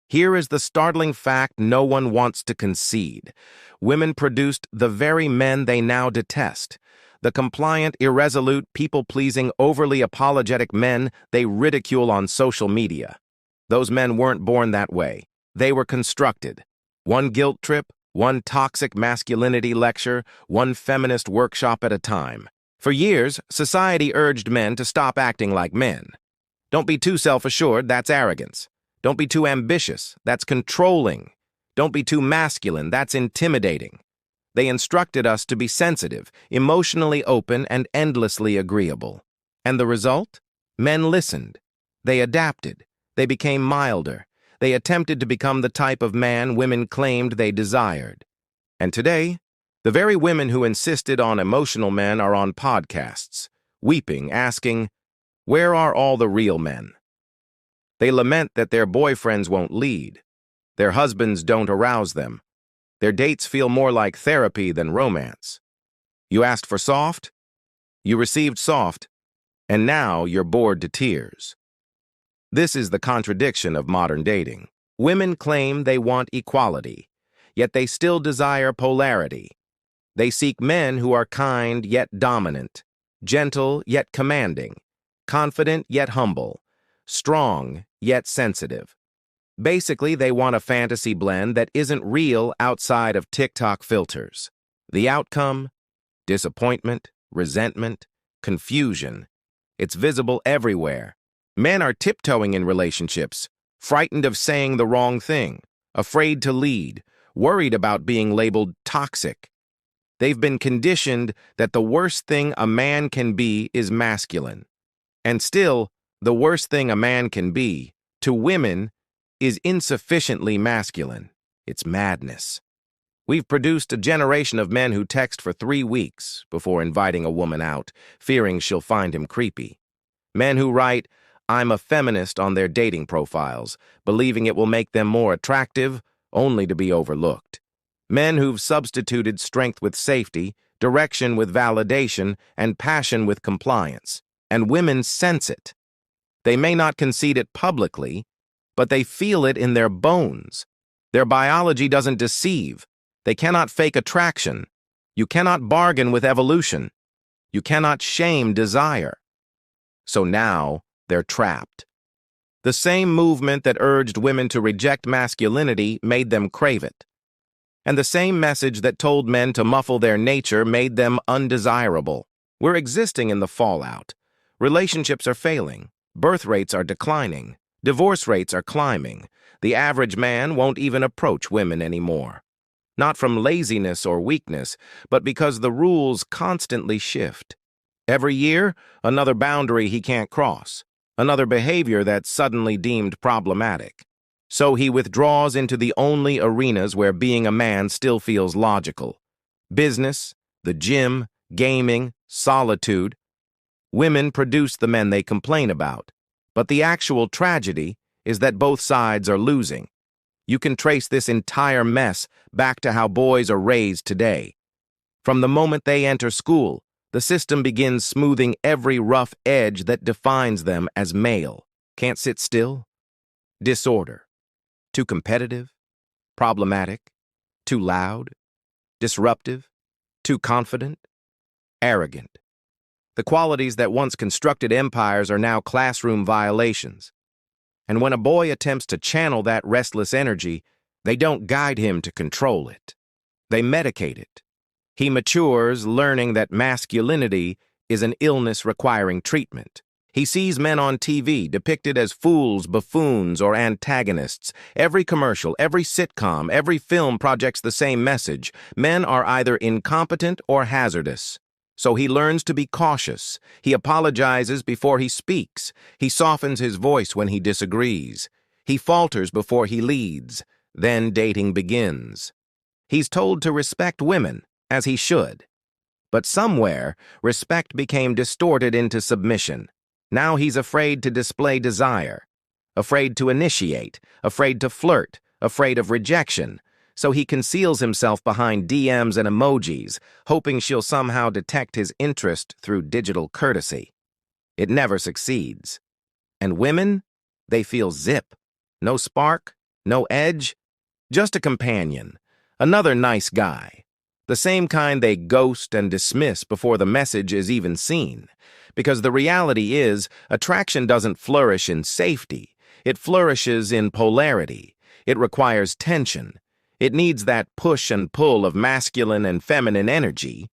Here is the startling fact no one wants to concede. Women produced the very men they now detest. The compliant, irresolute, people-pleasing, overly apologetic men they ridicule on social media. Those men weren't born that way. They were constructed. One guilt trip, one toxic masculinity lecture, one feminist workshop at a time. For years, society urged men to stop acting like men. Don't be too self-assured, that's arrogance. Don't be too ambitious, that's controlling. Don't be too masculine, that's intimidating. They instructed us to be sensitive, emotionally open, and endlessly agreeable. And the result? Men listened. They adapted. They became milder. They attempted to become the type of man women claimed they desired. And today, the very women who insisted on emotional men are on podcasts, weeping, asking, "Where are all the real men?" They lament that their boyfriends won't lead. Their husbands don't arouse them. Their dates feel more like therapy than romance. You asked for soft? You received soft, and now you're bored to tears. This is the contradiction of modern dating. Women claim they want equality, yet they still desire polarity. They seek men who are kind yet dominant, gentle yet commanding, confident yet humble, strong yet sensitive. Basically, they want a fantasy blend that isn't real outside of TikTok filters. The outcome? Disappointment, resentment, confusion. It's visible everywhere. Men are tiptoeing in relationships, frightened of saying the wrong thing, afraid to lead, worried about being labeled toxic. They've been conditioned that the worst thing a man can be is masculine. And still, the worst thing a man can be, to women, is insufficiently masculine. It's madness. We've produced a generation of men who text for 3 weeks before inviting a woman out, fearing she'll find him creepy. Men who write, "I'm a feminist" on their dating profiles, believing it will make them more attractive, only to be overlooked. Men who've substituted strength with safety, direction with validation, and passion with compliance. And women sense it. They may not concede it publicly, but they feel it in their bones. Their biology doesn't deceive. They cannot fake attraction. You cannot bargain with evolution. You cannot shame desire. So now, they're trapped. The same movement that urged women to reject masculinity made them crave it. And the same message that told men to muffle their nature made them undesirable. We're existing in the fallout. Relationships are failing. Birth rates are declining. Divorce rates are climbing. The average man won't even approach women anymore. Not from laziness or weakness, but because the rules constantly shift. Every year, another boundary he can't cross. Another behavior that's suddenly deemed problematic. So he withdraws into the only arenas where being a man still feels logical. Business, the gym, gaming, solitude. Women produce the men they complain about. But the actual tragedy is that both sides are losing. You can trace this entire mess back to how boys are raised today. From the moment they enter school, the system begins smoothing every rough edge that defines them as male. Can't sit still? Disorder. Too competitive? Problematic? Too loud? Disruptive? Too confident? Arrogant. The qualities that once constructed empires are now classroom violations. And when a boy attempts to channel that restless energy, they don't guide him to control it. They medicate it. He matures learning that masculinity is an illness requiring treatment. He sees men on TV depicted as fools, buffoons, or antagonists. Every commercial, every sitcom, every film projects the same message. Men are either incompetent or hazardous. So he learns to be cautious. He apologizes before he speaks. He softens his voice when he disagrees. He falters before he leads. Then dating begins. He's told to respect women, as he should. But somewhere, respect became distorted into submission. Now he's afraid to display desire, afraid to initiate, afraid to flirt, afraid of rejection. So he conceals himself behind DMs and emojis, hoping she'll somehow detect his interest through digital courtesy. It never succeeds. And women? They feel zip. No spark, No edge, just a companion, another nice guy. The same kind they ghost and dismiss before the message is even seen. Because the reality is, attraction doesn't flourish in safety. It flourishes in polarity. It requires tension. It needs that push and pull of masculine and feminine energy.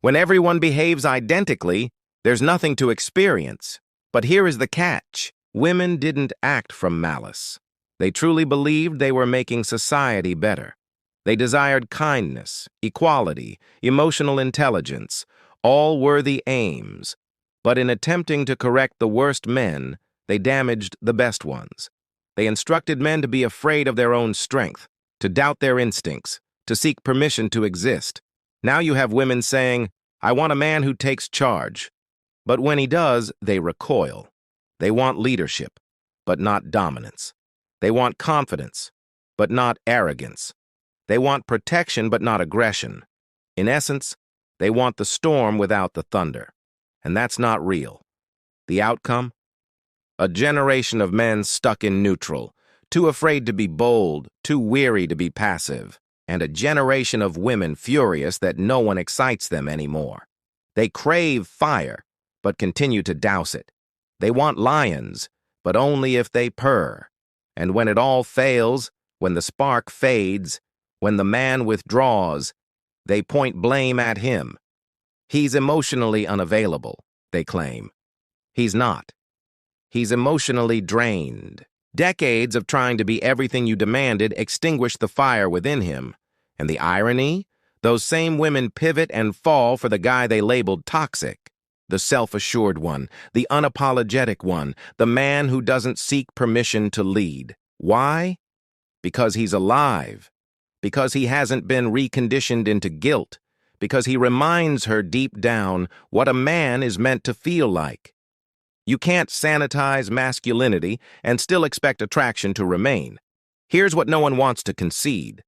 When everyone behaves identically, there's nothing to experience. But here is the catch. Women didn't act from malice. They truly believed they were making society better. They desired kindness, equality, emotional intelligence, all worthy aims. But in attempting to correct the worst men, they damaged the best ones. They instructed men to be afraid of their own strength, to doubt their instincts, to seek permission to exist. Now you have women saying, "I want a man who takes charge." But when he does, they recoil. They want leadership, but not dominance. They want confidence, but not arrogance. They want protection, but not aggression. In essence, they want the storm without the thunder. And that's not real. The outcome? A generation of men stuck in neutral, too afraid to be bold, too weary to be passive, and a generation of women furious that no one excites them anymore. They crave fire, but continue to douse it. They want lions, but only if they purr. And when it all fails, when the spark fades, when the man withdraws, they point blame at him. He's emotionally unavailable, they claim. He's not. He's emotionally drained. Decades of trying to be everything you demanded extinguished the fire within him. And the irony? Those same women pivot and fall for the guy they labeled toxic. The self-assured one, the unapologetic one, the man who doesn't seek permission to lead. Why? Because he's alive. Because he hasn't been reconditioned into guilt. Because he reminds her deep down what a man is meant to feel like. You can't sanitize masculinity and still expect attraction to remain. Here's what no one wants to concede.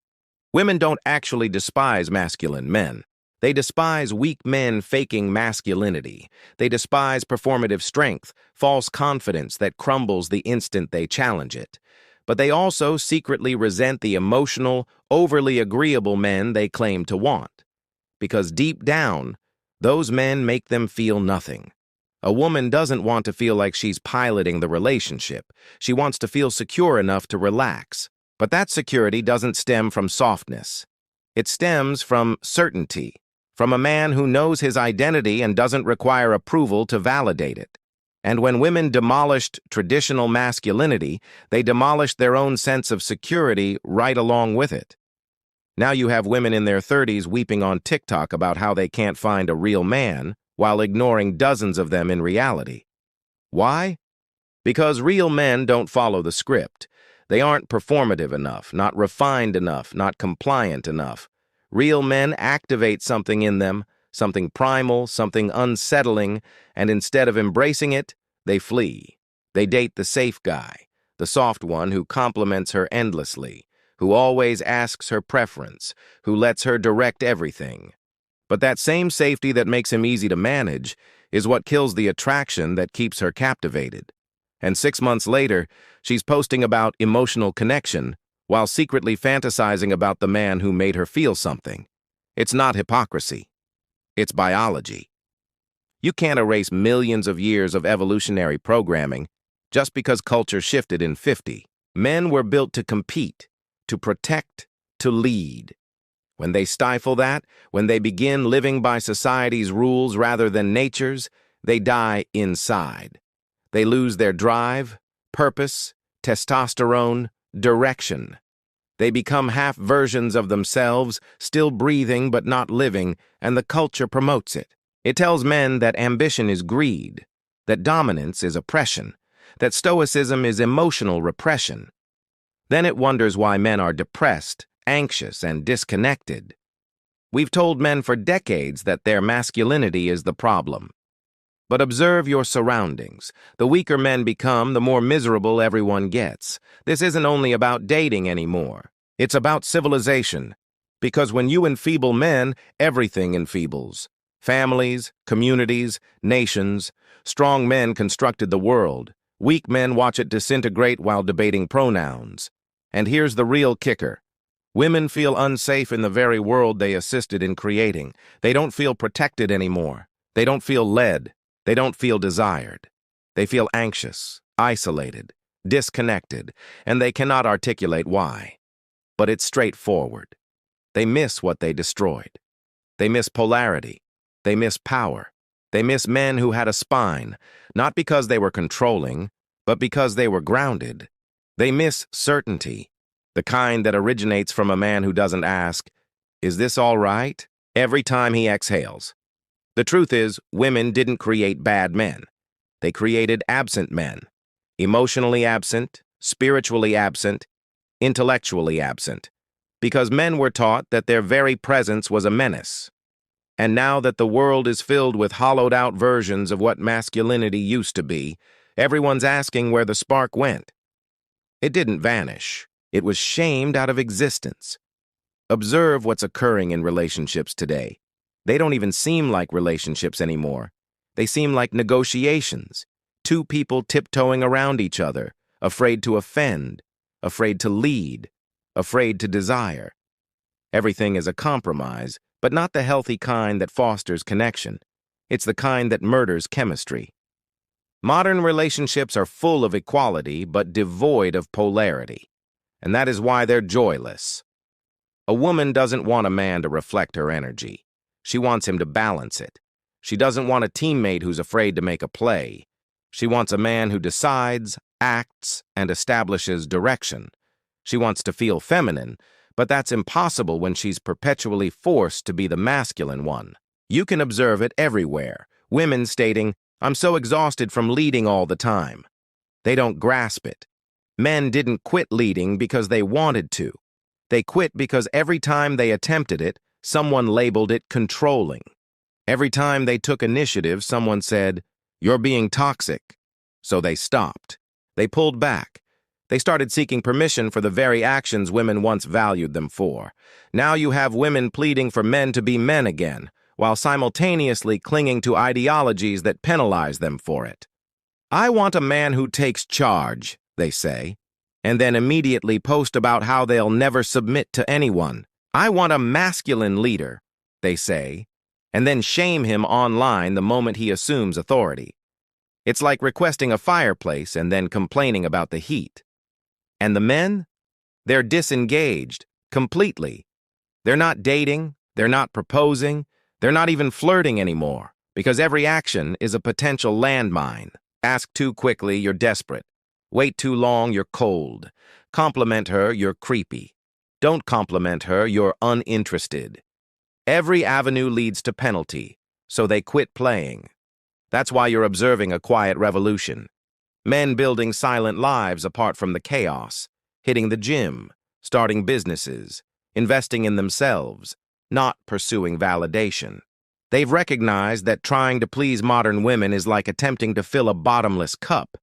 Women don't actually despise masculine men. They despise weak men faking masculinity. They despise performative strength, false confidence that crumbles the instant they challenge it. But they also secretly resent the emotional, overly agreeable men they claim to want. Because deep down, those men make them feel nothing. A woman doesn't want to feel like she's piloting the relationship. She wants to feel secure enough to relax. But that security doesn't stem from softness. It stems from certainty, from a man who knows his identity and doesn't require approval to validate it. And when women demolished traditional masculinity, they demolished their own sense of security right along with it. Now you have women in their 30s weeping on TikTok about how they can't find a real man, while ignoring dozens of them in reality. Why? Because real men don't follow the script. They aren't performative enough, not refined enough, not compliant enough. Real men activate something in them, something primal, something unsettling, and instead of embracing it, they flee. They date the safe guy, the soft one who compliments her endlessly, who always asks her preference, who lets her direct everything. But that same safety that makes him easy to manage is what kills the attraction that keeps her captivated. And 6 months later, she's posting about emotional connection while secretly fantasizing about the man who made her feel something. It's not hypocrisy. It's biology. You can't erase millions of years of evolutionary programming just because culture shifted in 50. Men were built to compete, to protect, to lead. When they stifle that, when they begin living by society's rules rather than nature's, they die inside. They lose their drive, purpose, testosterone, direction. They become half versions of themselves, still breathing but not living, and the culture promotes it. It tells men that ambition is greed, that dominance is oppression, that stoicism is emotional repression. Then it wonders why men are depressed, anxious, and disconnected. We've told men for decades that their masculinity is the problem. But observe your surroundings. The weaker men become, the more miserable everyone gets. This isn't only about dating anymore. It's about civilization. Because when you enfeeble men, everything enfeebles. Families, communities, nations. Strong men constructed the world. Weak men watch it disintegrate while debating pronouns. And here's the real kicker. Women feel unsafe in the very world they assisted in creating. They don't feel protected anymore. They don't feel led. They don't feel desired. They feel anxious, isolated, disconnected, and they cannot articulate why. But it's straightforward. They miss what they destroyed. They miss polarity. They miss power. They miss men who had a spine, not because they were controlling, but because they were grounded. They miss certainty, the kind that originates from a man who doesn't ask, "Is this all right?" every time he exhales. The truth is, women didn't create bad men. They created absent men. Emotionally absent, spiritually absent, intellectually absent. Because men were taught that their very presence was a menace. And now that the world is filled with hollowed-out versions of what masculinity used to be, everyone's asking where the spark went. It didn't vanish. It was shamed out of existence. Observe what's occurring in relationships today. They don't even seem like relationships anymore. They seem like negotiations. Two people tiptoeing around each other, afraid to offend, afraid to lead, afraid to desire. Everything is a compromise, but not the healthy kind that fosters connection. It's the kind that murders chemistry. Modern relationships are full of equality, but devoid of polarity. And that is why they're joyless. A woman doesn't want a man to reflect her energy. She wants him to balance it. She doesn't want a teammate who's afraid to make a play. She wants a man who decides, acts, and establishes direction. She wants to feel feminine, but that's impossible when she's perpetually forced to be the masculine one. You can observe it everywhere. Women stating, "I'm so exhausted from leading all the time." They don't grasp it. Men didn't quit leading because they wanted to. They quit because every time they attempted it, someone labeled it controlling. Every time they took initiative, someone said, "You're being toxic." So they stopped. They pulled back. They started seeking permission for the very actions women once valued them for. Now you have women pleading for men to be men again, while simultaneously clinging to ideologies that penalize them for it. "I want a man who takes charge," they say, and then immediately post about how they'll never submit to anyone. "I want a masculine leader," they say, and then shame him online the moment he assumes authority. It's like requesting a fireplace and then complaining about the heat. And the men? They're disengaged, completely. They're not dating, they're not proposing, they're not even flirting anymore, because every action is a potential landmine. Ask too quickly, you're desperate. Wait too long, you're cold. Compliment her, you're creepy. Don't compliment her, you're uninterested. Every avenue leads to penalty, so they quit playing. That's why you're observing a quiet revolution. Men building silent lives apart from the chaos, hitting the gym, starting businesses, investing in themselves, not pursuing validation. They've recognized that trying to please modern women is like attempting to fill a bottomless cup.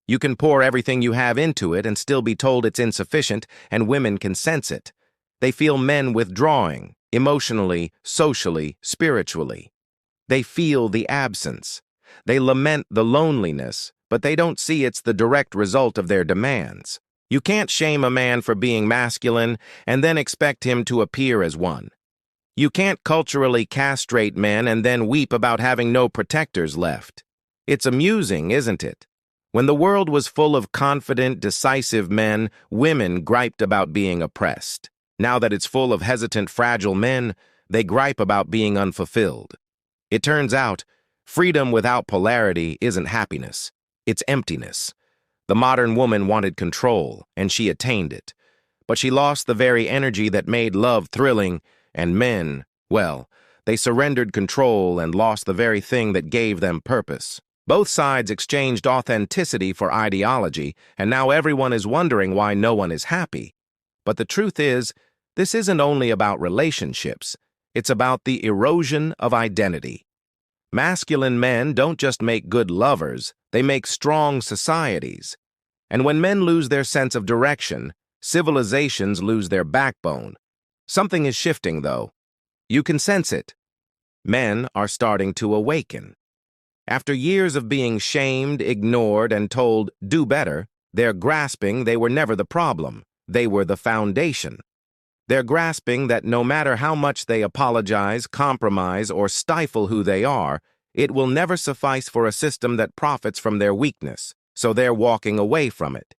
You can pour everything you have into it and still be told it's insufficient, and women can sense it. They feel men withdrawing, emotionally, socially, spiritually. They feel the absence. They lament the loneliness, but they don't see it's the direct result of their demands. You can't shame a man for being masculine and then expect him to appear as one. You can't culturally castrate men and then weep about having no protectors left. It's amusing, isn't it? When the world was full of confident, decisive men, women griped about being oppressed. Now that it's full of hesitant, fragile men, they gripe about being unfulfilled. It turns out, freedom without polarity isn't happiness. It's emptiness. The modern woman wanted control, and she attained it. But she lost the very energy that made love thrilling, and men, well, they surrendered control and lost the very thing that gave them purpose. Both sides exchanged authenticity for ideology, and now everyone is wondering why no one is happy. But the truth is, this isn't only about relationships. It's about the erosion of identity. Masculine men don't just make good lovers, they make strong societies. And when men lose their sense of direction, civilizations lose their backbone. Something is shifting, though. You can sense it. Men are starting to awaken. After years of being shamed, ignored, and told, "do better," they're grasping they were never the problem. They were the foundation. They're grasping that no matter how much they apologize, compromise, or stifle who they are, it will never suffice for a system that profits from their weakness, so they're walking away from it.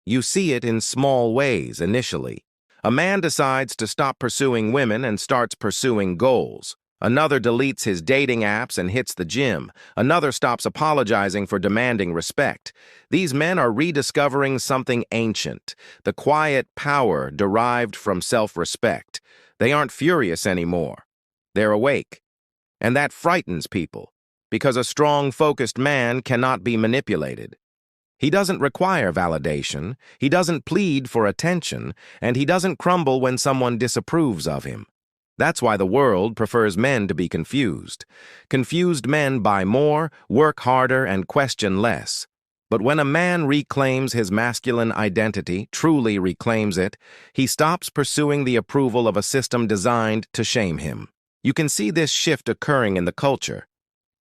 You see it in small ways initially. A man decides to stop pursuing women and starts pursuing goals. Another deletes his dating apps and hits the gym. Another stops apologizing for demanding respect. These men are rediscovering something ancient, the quiet power derived from self-respect. They aren't furious anymore. They're awake. And that frightens people, because a strong, focused man cannot be manipulated. He doesn't require validation, he doesn't plead for attention, and he doesn't crumble when someone disapproves of him. That's why the world prefers men to be confused. Confused men buy more, work harder, and question less. But when a man reclaims his masculine identity, truly reclaims it, he stops pursuing the approval of a system designed to shame him. You can see this shift occurring in the culture.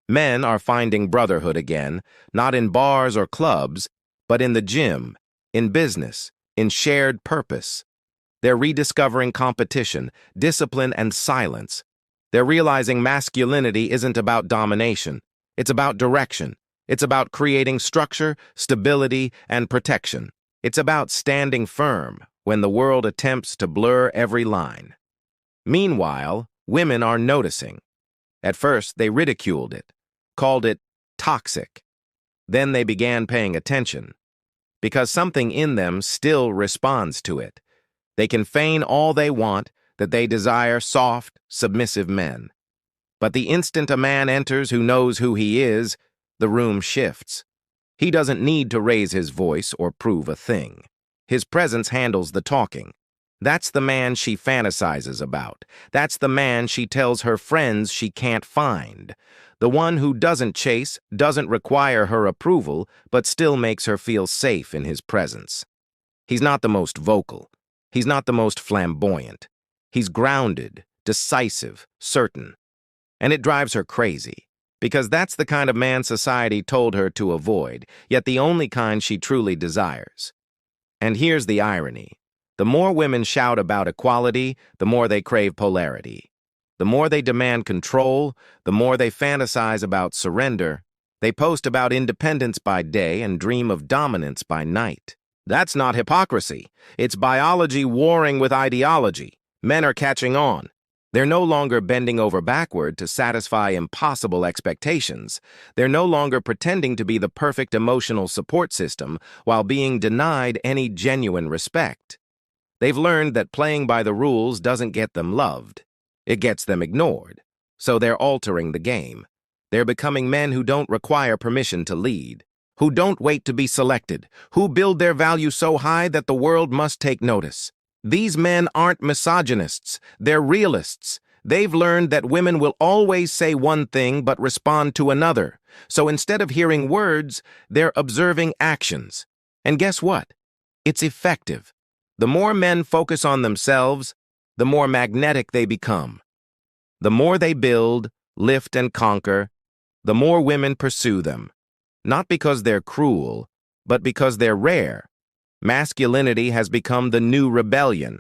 Men are finding brotherhood again, not in bars or clubs, but in the gym, in business, in shared purpose. They're rediscovering competition, discipline, and silence. They're realizing masculinity isn't about domination. It's about direction. It's about creating structure, stability, and protection. It's about standing firm when the world attempts to blur every line. Meanwhile, women are noticing. At first, they ridiculed it, called it toxic. Then they began paying attention, because something in them still responds to it. They can feign all they want, that they desire soft, submissive men. But the instant a man enters who knows who he is, the room shifts. He doesn't need to raise his voice or prove a thing. His presence handles the talking. That's the man she fantasizes about. That's the man she tells her friends she can't find. The one who doesn't chase, doesn't require her approval, but still makes her feel safe in his presence. He's not the most vocal. He's not the most flamboyant. He's grounded, decisive, certain. And it drives her crazy, because that's the kind of man society told her to avoid, yet the only kind she truly desires. And here's the irony. The more women shout about equality, the more they crave polarity. The more they demand control, the more they fantasize about surrender. They post about independence by day and dream of dominance by night. That's not hypocrisy. It's biology warring with ideology. Men are catching on. They're no longer bending over backward to satisfy impossible expectations. They're no longer pretending to be the perfect emotional support system while being denied any genuine respect. They've learned that playing by the rules doesn't get them loved. It gets them ignored. So they're altering the game. They're becoming men who don't require permission to lead, who don't wait to be selected, who build their value so high that the world must take notice. These men aren't misogynists, they're realists. They've learned that women will always say one thing but respond to another. So instead of hearing words, they're observing actions. And guess what? It's effective. The more men focus on themselves, the more magnetic they become. The more they build, lift, and conquer, the more women pursue them. Not because they're cruel, but because they're rare. Masculinity has become the new rebellion.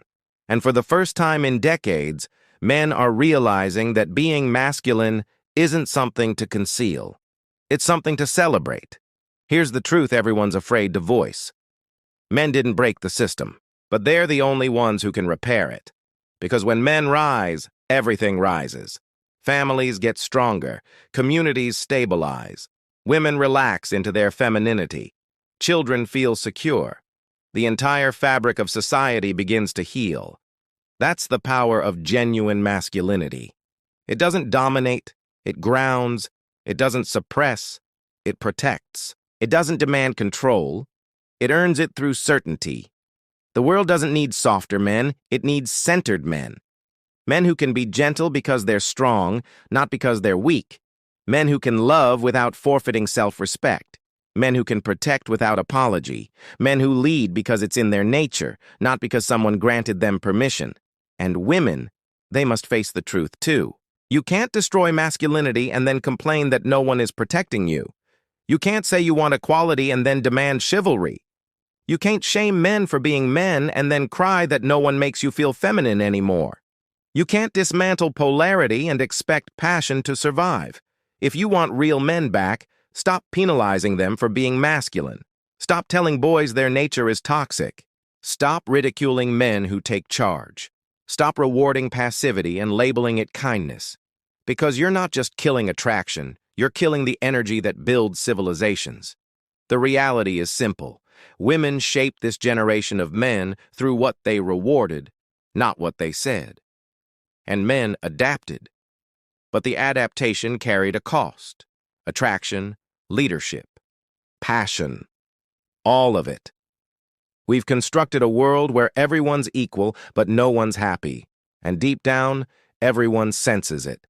And for the first time in decades, men are realizing that being masculine isn't something to conceal. It's something to celebrate. Here's the truth everyone's afraid to voice. Men didn't break the system, but they're the only ones who can repair it. Because when men rise, everything rises. Families get stronger, communities stabilize. Women relax into their femininity. Children feel secure. The entire fabric of society begins to heal. That's the power of genuine masculinity. It doesn't dominate, it grounds, it doesn't suppress, it protects. It doesn't demand control, it earns it through certainty. The world doesn't need softer men, it needs centered men. Men who can be gentle because they're strong, not because they're weak. Men who can love without forfeiting self-respect. Men who can protect without apology. Men who lead because it's in their nature, not because someone granted them permission. And women, they must face the truth too. You can't destroy masculinity and then complain that no one is protecting you. You can't say you want equality and then demand chivalry. You can't shame men for being men and then cry that no one makes you feel feminine anymore. You can't dismantle polarity and expect passion to survive. If you want real men back, stop penalizing them for being masculine. Stop telling boys their nature is toxic. Stop ridiculing men who take charge. Stop rewarding passivity and labeling it kindness. Because you're not just killing attraction, you're killing the energy that builds civilizations. The reality is simple. Women shaped this generation of men through what they rewarded, not what they said. And men adapted. But the adaptation carried a cost. Attraction, leadership, passion. All of it. We've constructed a world where everyone's equal, but no one's happy. And deep down, everyone senses it.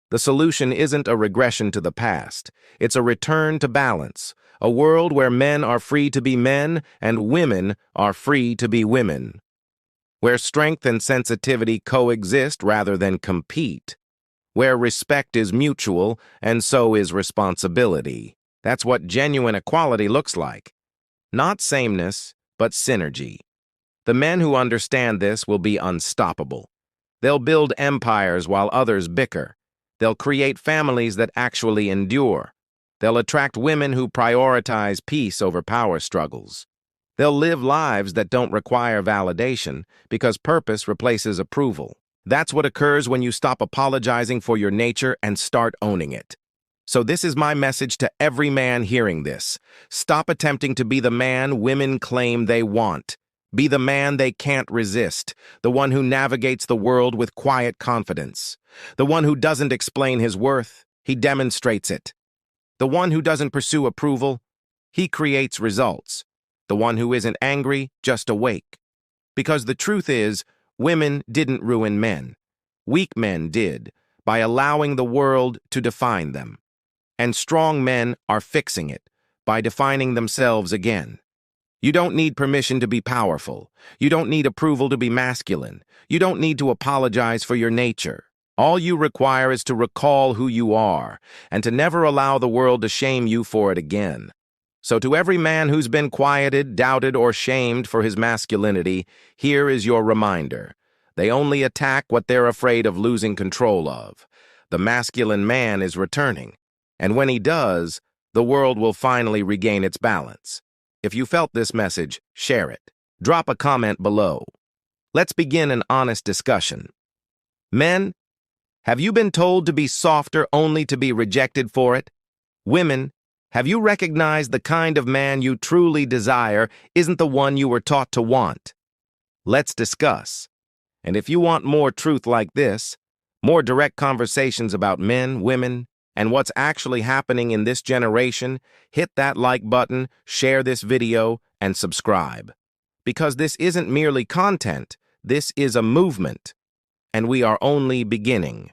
The solution isn't a regression to the past. It's a return to balance. A world where men are free to be men and women are free to be women. Where strength and sensitivity coexist rather than compete. Where respect is mutual and so is responsibility. That's what genuine equality looks like. Not sameness, but synergy. The men who understand this will be unstoppable. They'll build empires while others bicker. They'll create families that actually endure. They'll attract women who prioritize peace over power struggles. They'll live lives that don't require validation because purpose replaces approval. That's what occurs when you stop apologizing for your nature and start owning it. So this is my message to every man hearing this. Stop attempting to be the man women claim they want. Be the man they can't resist, the one who navigates the world with quiet confidence, the one who doesn't explain his worth, he demonstrates it. The one who doesn't pursue approval, he creates results. The one who isn't angry, just awake. Because the truth is, women didn't ruin men. Weak men did, by allowing the world to define them. And strong men are fixing it, by defining themselves again. You don't need permission to be powerful. You don't need approval to be masculine. You don't need to apologize for your nature. All you require is to recall who you are, and to never allow the world to shame you for it again. So to every man who's been quieted, doubted, or shamed for his masculinity, here is your reminder. They only attack what they're afraid of losing control of. The masculine man is returning, and when he does, the world will finally regain its balance. If you felt this message, share it. Drop a comment below. Let's begin an honest discussion. Men, have you been told to be softer only to be rejected for it? Women, have you recognized the kind of man you truly desire isn't the one you were taught to want? Let's discuss. And if you want more truth like this, more direct conversations about men, women, and what's actually happening in this generation, hit that like button, share this video, and subscribe. Because this isn't merely content, this is a movement, and we are only beginning.